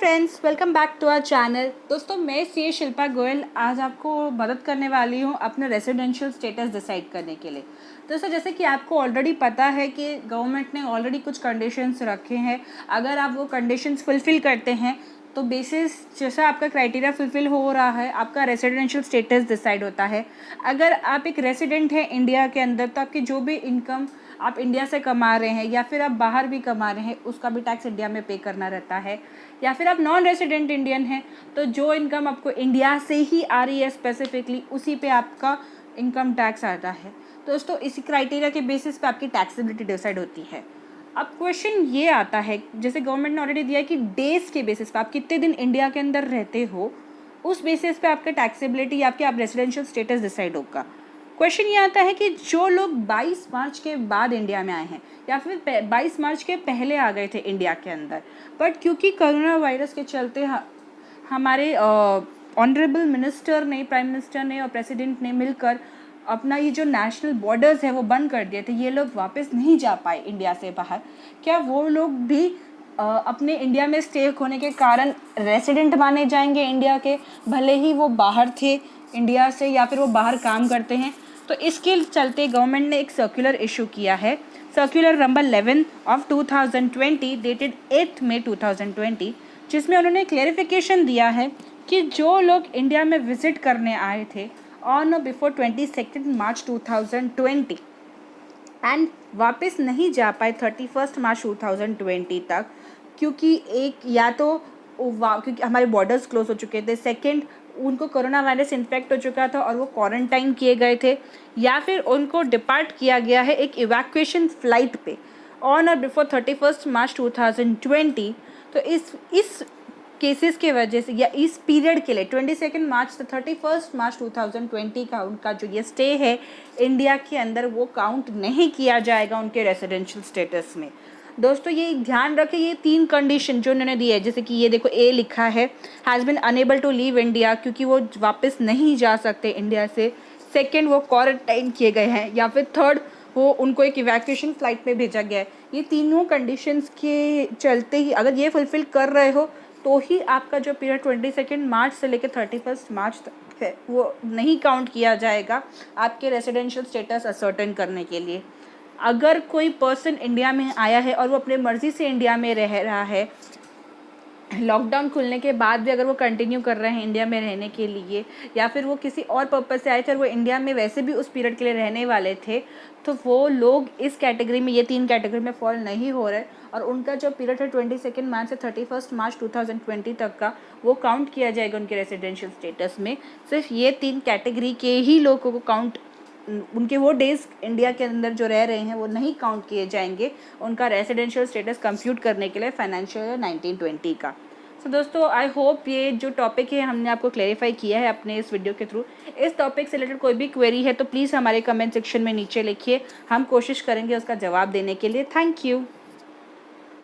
Friends, welcome back to our channel. दोस्तों, मैं सी शिल्पा गोयल आज आपको मदद करने वाली हूँ अपने रेसिडेंशियल स्टेटस डिसाइड करने के लिए। दोस्तों, जैसे कि आपको ऑलरेडी पता है कि गवर्नमेंट ने ऑलरेडी कुछ कंडीशंस रखे हैं। अगर आप वो कंडीशंस फुलफ़िल करते हैं तो बेसिस जैसा आपका क्राइटेरिया फुलफ़िल हो रहा है, आपका रेसिडेंशियल स्टेटस डिसाइड होता है। अगर आप एक रेसिडेंट हैं इंडिया के अंदर तो आपकी जो भी इनकम आप इंडिया से कमा रहे हैं या फिर आप बाहर भी कमा रहे हैं उसका भी टैक्स इंडिया में पे करना रहता है। या फिर आप नॉन रेसिडेंट इंडियन हैं तो जो इनकम आपको इंडिया से ही आ रही है स्पेसिफिकली उसी पे आपका इनकम टैक्स आता है। दोस्तों, इसी क्राइटेरिया के बेसिस पे आपकी टैक्सेबिलिटी डिसाइड होती है। अब क्वेश्चन ये आता है, जैसे गवर्नमेंट ने ऑलरेडी दिया है कि डेज के बेसिस पे आप कितने दिन इंडिया के अंदर रहते हो उस बेसिस पे आपका टैक्सेबिलिटी या आपके आप रेसिडेंशियल स्टेटस डिसाइड होगा। क्वेश्चन ये आता है कि जो लोग 22 मार्च के बाद इंडिया में आए हैं या फिर 22 मार्च के पहले आ गए थे इंडिया के अंदर, बट क्योंकि कोरोना वायरस के चलते हमारे ऑनरेबल मिनिस्टर ने, प्राइम मिनिस्टर ने और प्रेसिडेंट ने मिलकर अपना ये जो नेशनल बॉर्डर्स है वो बंद कर दिए थे। ये लोग वापस नहीं जा पाए इंडिया से बाहर। क्या वो लोग भी अपने इंडिया में स्टे होने के कारण रेसिडेंट माने जाएंगे इंडिया के, भले ही वो बाहर थे इंडिया से या फिर वो बाहर काम करते हैं? तो इसके चलते गवर्नमेंट ने एक सर्कुलर इशू किया है, सर्कुलर नंबर 11 ऑफ 2020 डेटेड 8 मई 2020, जिसमें उन्होंने क्लेरिफिकेशन दिया है कि जो लोग इंडिया में विजिट करने आए थे ऑन और बिफोर 22 मार्च 2020 एंड वापस नहीं जा पाए 31 मार्च 2020 तक, क्योंकि एक या तो क्योंकि हमारे बॉर्डर्स क्लोज हो चुके थे, सेकंड उनको कोरोना वायरस इन्फेक्ट हो चुका था और वो क्वारंटाइन किए गए थे, या फिर उनको डिपार्ट किया गया है एक इवैक्यूएशन फ़्लाइट पे ऑन और बिफोर 31 मार्च 2020। तो इस केसेस के वजह से या इस पीरियड के लिए 22 मार्च से 31 मार्च 2020 का उनका जो ये स्टे है इंडिया के अंदर वो काउंट नहीं किया जाएगा उनके रेसिडेंशियल स्टेटस में। दोस्तों, ये ध्यान रखें, ये 3 कंडीशन जो उन्होंने दी है, जैसे कि ये देखो ए लिखा है has been unable to leave India, क्योंकि वो वापस नहीं जा सकते इंडिया से। सेकंड, वो क्वारंटाइन किए गए हैं, या फिर थर्ड, वो उनको एक इवैक्यूएशन फ़्लाइट पे भेजा गया है। ये तीनों कंडीशंस के चलते ही अगर ये फुलफ़िल कर रहे हो तो ही आपका जो पीरियड 22 मार्च से लेकर 31 मार्च तक है वो नहीं काउंट किया जाएगा आपके रेसिडेंशियल स्टेटस असर्टेन करने के लिए। अगर कोई पर्सन इंडिया में आया है और वो अपने मर्ज़ी से इंडिया में रह रहा है, लॉकडाउन खुलने के बाद भी अगर वो कंटिन्यू कर रहे हैं इंडिया में रहने के लिए, या फिर वो किसी और पर्पज़ से आए थे और वो इंडिया में वैसे भी उस पीरियड के लिए रहने वाले थे, तो वो लोग इस कैटेगरी में, ये 3 कैटेगरी में फॉल नहीं हो रहे और उनका जो पीरियड है 22 मार्च से 31 मार्च 2020 तक का वो काउंट किया जाएगा उनके रेसिडेंशियल स्टेटस में। सिर्फ ये 3 कैटेगरी के ही लोगों को काउंट, उनके वो डेज़ इंडिया के अंदर जो रह रहे हैं वो नहीं काउंट किए जाएंगे उनका रेसिडेंशियल स्टेटस कंप्यूट करने के लिए फाइनेंशियल ईयर 1920 का। तो दोस्तों, आई होप ये जो टॉपिक है हमने आपको क्लेरिफाई किया है अपने इस वीडियो के थ्रू। इस टॉपिक से रिलेटेड कोई भी क्वेरी है तो प्लीज़ हमारे कमेंट सेक्शन में नीचे लिखिए, हम कोशिश करेंगे उसका जवाब देने के लिए। Thank you.